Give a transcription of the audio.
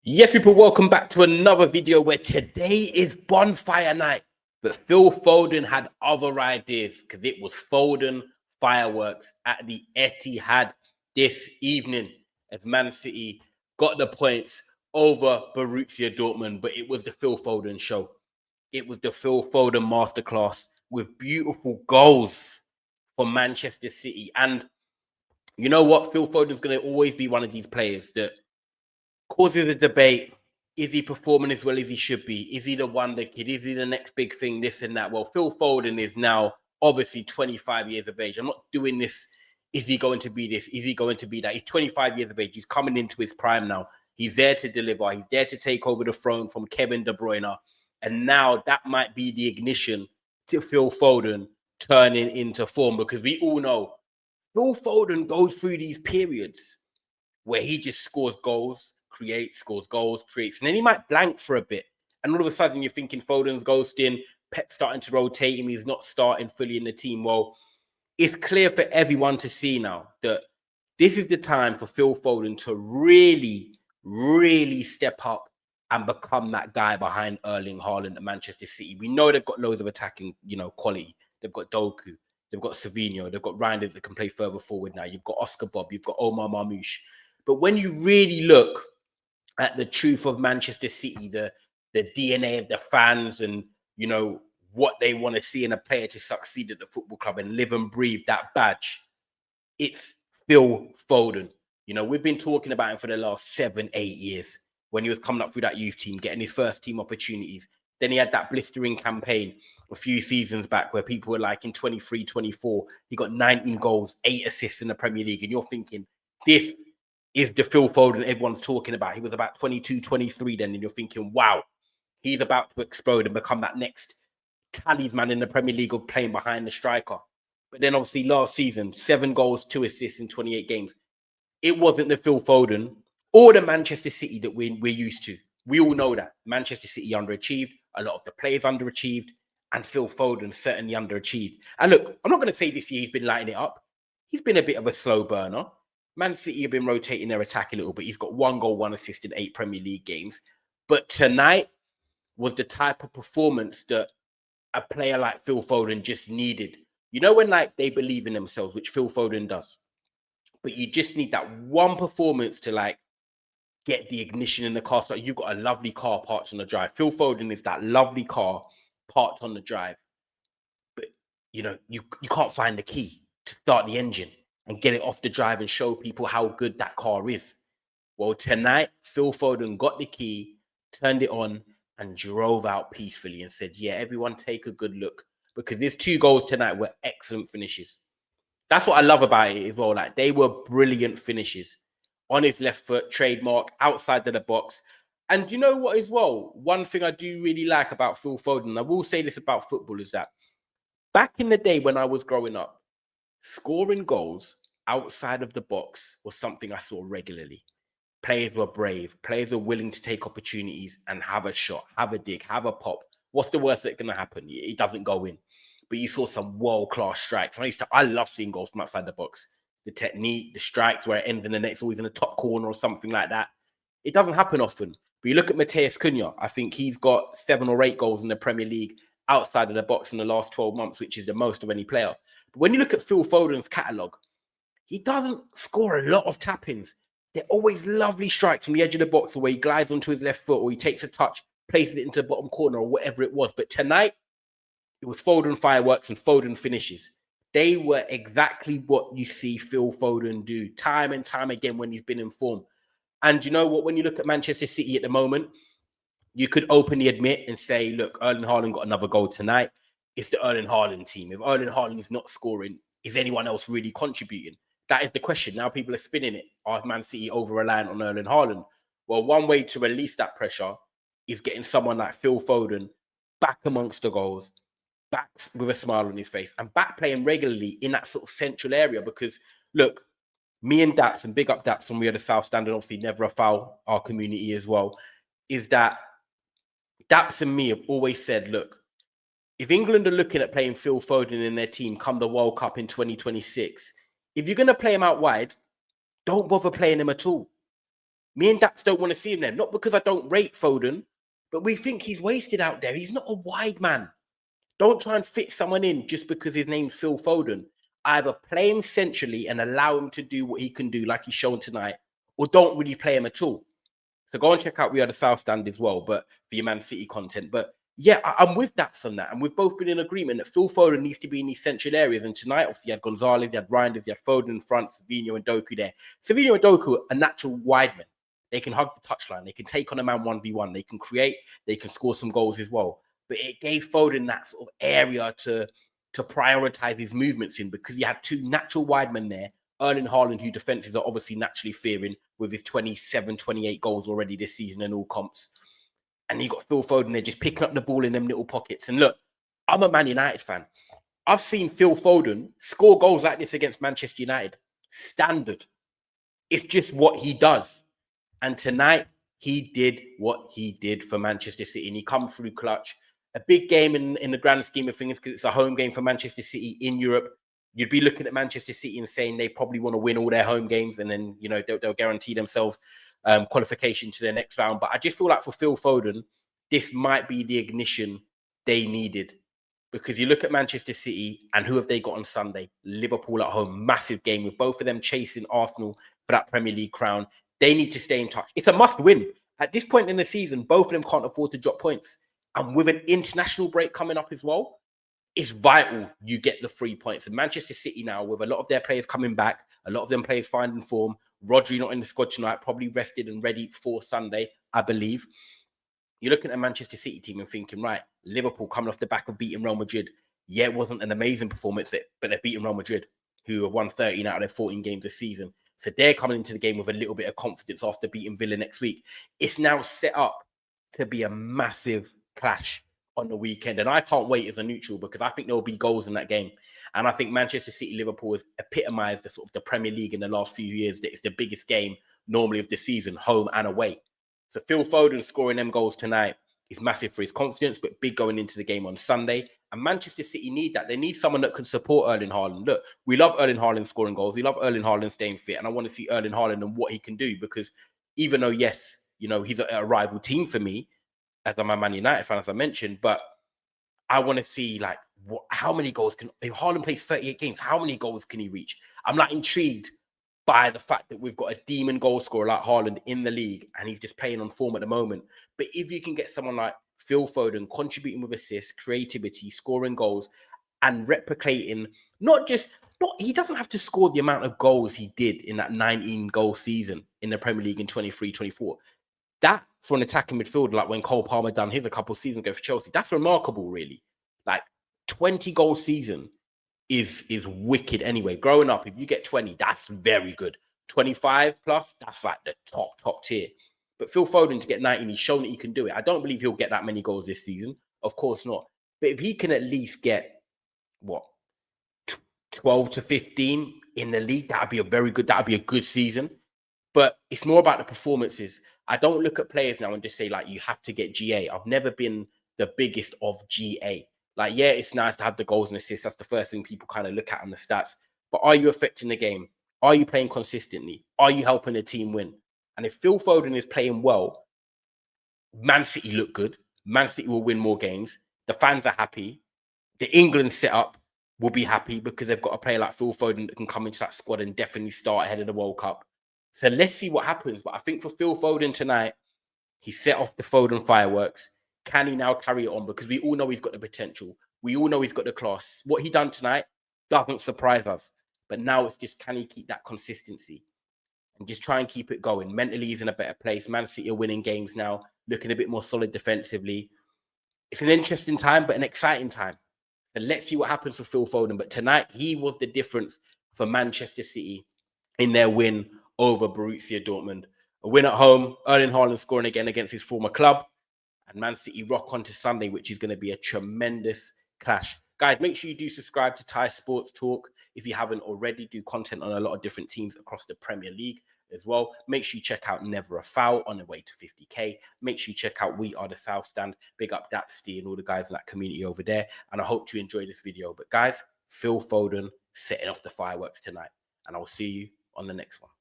Yes, people, welcome back to another video where today is bonfire night. But Phil Foden had other ideas because it was Foden fireworks at the Etihad this evening as Man City got the points over Borussia Dortmund. But it was the Phil Foden show. It was the Phil Foden masterclass with beautiful goals for Manchester City. And you know what? Phil Foden's going to always be one of these players that causes a debate. Is he performing as well as he should be? Is he the wonder kid? Is he the next big thing? This and that. Well, Phil Foden is now obviously 25 years of age. I'm not doing this. Is he going to be this? Is he going to be that? He's 25 years of age. He's coming into his prime now. He's there to deliver. He's there to take over the throne from Kevin De Bruyne. And now that might be the ignition to Phil Foden turning into form, because we all know Phil Foden goes through these periods where he just scores goals, scores goals, creates, and then he might blank for a bit. And all of a sudden you're thinking Foden's ghosting, Pep's starting to rotate him, he's not starting fully in the team. Well, it's clear for everyone to see now that this is the time for Phil Foden to really step up and become that guy behind Erling Haaland at Manchester City. We know they've got loads of attacking, quality. They've got Doku, they've got Savinho, they've got Reinders that can play further forward now. You've got Oscar Bob, you've got Omar Marmoush. But when you really look at the truth of Manchester City, the DNA of the fans, and what they want to see in a player to succeed at the football club and live and breathe that badge, it's Phil Foden. We've been talking about him for the last 7-8 years when he was coming up through that youth team, getting his first team opportunities. Then he had that blistering campaign a few seasons back where people were like, in 23-24, he got 19 goals, 8 assists in the Premier League. And you're thinking, this is the Phil Foden everyone's talking about. He was about 22, 23 then, and you're thinking, wow, he's about to explode and become that next talisman in the Premier League of playing behind the striker. But then obviously last season, 7 goals, 2 assists in 28 games. It wasn't the Phil Foden or the Manchester City that we're used to. We all know that. Manchester City underachieved, a lot of the players underachieved, and Phil Foden certainly underachieved. And look, I'm not going to say this year he's been lighting it up. He's been a bit of a slow burner. Man City have been rotating their attack a little bit. He's got 1 goal, 1 assist in 8 Premier League games. But tonight was the type of performance that a player like Phil Foden just needed. When they believe in themselves, which Phil Foden does. But you just need that one performance to get the ignition in the car. So you've got a lovely car parked on the drive. Phil Foden is that lovely car parked on the drive. But, you can't find the key to start the engine and get it off the drive and show people how good that car is. Well, tonight, Phil Foden got the key, turned it on, and drove out peacefully and said, yeah, everyone take a good look, because his 2 goals tonight were excellent finishes. That's what I love about it as well. They were brilliant finishes. On his left foot, trademark, outside of the box. And you know what as well? One thing I do really like about Phil Foden, and I will say this about football, is that back in the day when I was growing up, scoring goals outside of the box was something I saw regularly. Players were brave. Players were willing to take opportunities and have a shot, have a dig, have a pop. What's the worst that's going to happen? It doesn't go in. But you saw some world-class strikes. I love seeing goals from outside the box. The technique, the strikes where it ends in the net, it's always in the top corner or something like that. It doesn't happen often. But you look at Matheus Cunha, I think he's got 7 or 8 goals in the Premier League outside of the box in the last 12 months, which is the most of any player. But when you look at Phil Foden's catalogue, he doesn't score a lot of tap-ins. They're always lovely strikes from the edge of the box, where he glides onto his left foot or he takes a touch, places it into the bottom corner or whatever it was. But tonight, it was Foden fireworks and Foden finishes. They were exactly what you see Phil Foden do time and time again when he's been in form. And you know what? When you look at Manchester City at the moment, you could openly admit and say, look, Erling Haaland got another goal tonight. It's the Erling Haaland team. If Erling Haaland is not scoring, is anyone else really contributing? That is the question. Now people are spinning it. Are Man City over-reliant on Erling Haaland? Well, one way to release that pressure is getting someone like Phil Foden back amongst the goals, back with a smile on his face, and back playing regularly in that sort of central area. Because, look, me and Daps, and big up Daps when we had a South Stand, and obviously never a foul, our community as well, is that Daps and me have always said, look, if England are looking at playing Phil Foden in their team come the World Cup in 2026, if you're going to play him out wide, don't bother playing him at all. Me and Dax don't want to see him there. Not because I don't rate Foden, but we think he's wasted out there. He's not a wide man. Don't try and fit someone in just because his name's Phil Foden. Either play him centrally and allow him to do what he can do, like he's shown tonight, or don't really play him at all. So go and check out We Are the South Stand as well, but for your Man City content. But yeah, I'm with Dax on that. And we've both been in agreement that Phil Foden needs to be in these central areas. And tonight, obviously, you had Gonzalez, you had Reinders, you had Foden in front, Savinho and Doku there. Savinho and Doku are natural wide men. They can hug the touchline. They can take on a man 1v1. They can create. They can score some goals as well. But it gave Foden that sort of area to prioritize his movements in, because you had two natural wide men there. Erling Haaland, who defenses are obviously naturally fearing with his 27, 28 goals already this season in all comps. And you got Phil Foden there just picking up the ball in them little pockets. And look, I'm a Man United fan. I've seen Phil Foden score goals like this against Manchester United. Standard. It's just what he does. And tonight, he did what he did for Manchester City. And he come through clutch. A big game in the grand scheme of things, because it's a home game for Manchester City in Europe. You'd be looking at Manchester City and saying they probably want to win all their home games, and then, you know, they'll guarantee themselves qualification to their next round. But I just feel like for Phil Foden, this might be the ignition they needed, because you look at Manchester City and who have they got on Sunday? Liverpool at home, massive game with both of them chasing Arsenal for that Premier League crown. They need to stay in touch. It's a must win. At this point in the season, both of them can't afford to drop points. And with an international break coming up as well, it's vital you get the 3 points. And Manchester City now, with a lot of their players coming back, a lot of them players finding form, Rodri not in the squad tonight, probably rested and ready for Sunday, I believe. You're looking at a Manchester City team and thinking, right, Liverpool coming off the back of beating Real Madrid. Yeah, it wasn't an amazing performance, but they're beating Real Madrid, who have won 13 out of their 14 games this season. So they're coming into the game with a little bit of confidence after beating Villa next week. It's now set up to be a massive clash on the weekend. And I can't wait as a neutral, because I think there will be goals in that game. And I think Manchester City Liverpool has epitomized the sort of the Premier League in the last few years, that it's the biggest game normally of the season, home and away. So Phil Foden scoring them goals tonight is massive for his confidence, but big going into the game on Sunday. And Manchester City need that. They need someone that can support Erling Haaland. Look, we love Erling Haaland scoring goals. We love Erling Haaland staying fit. And I want to see Erling Haaland and what he can do, because even though, yes, you know, he's a rival team for me, as I'm a Man United fan, as I mentioned, but I want to see, like, how many goals can, if Haaland plays 38 games, how many goals can he reach? I'm not intrigued by the fact that we've got a demon goal scorer like Haaland in the league, and he's just playing on form at the moment. But if you can get someone like Phil Foden contributing with assists, creativity, scoring goals, and replicating, he doesn't have to score the amount of goals he did in that 19 goal season in the Premier League in 23-24. That, for an attacking midfielder, like when Cole Palmer done his a couple of seasons ago for Chelsea, that's remarkable, really. Like, 20 goal season is wicked anyway. Growing up, if you get 20, that's very good. 25 plus, that's like the top tier. But Phil Foden to get 19, he's shown that he can do it. I don't believe he'll get that many goals this season. Of course not. But if he can at least get, 12 to 15 in the league, that'd be a good season. But it's more about the performances. I don't look at players now and just say, like, you have to get GA. I've never been the biggest of GA. Like, yeah, it's nice to have the goals and assists. That's the first thing people kind of look at on the stats. But are you affecting the game? Are you playing consistently? Are you helping the team win? And if Phil Foden is playing well, Man City look good. Man City will win more games. The fans are happy. The England setup will be happy, because they've got a player like Phil Foden that can come into that squad and definitely start ahead of the World Cup. So let's see what happens. But I think for Phil Foden tonight, he set off the Foden fireworks. Can he now carry it on? Because we all know he's got the potential. We all know he's got the class. What he done tonight doesn't surprise us. But now it's just, can he keep that consistency and just try and keep it going? Mentally, he's in a better place. Man City are winning games now, looking a bit more solid defensively. It's an interesting time, but an exciting time. So let's see what happens for Phil Foden. But tonight, he was the difference for Manchester City in their win over Borussia Dortmund. A win at home, Erling Haaland scoring again against his former club, and Man City rock on to Sunday, which is going to be a tremendous clash. Guys, make sure you do subscribe to Thai Sports Talk. If you haven't already, do content on a lot of different teams across the Premier League as well. Make sure you check out Never a Foul on the way to 50k. Make sure you check out We Are the South Stand. Big up Dapsty and all the guys in that community over there. And I hope you enjoy this video. But guys, Phil Foden setting off the fireworks tonight. And I'll see you on the next one.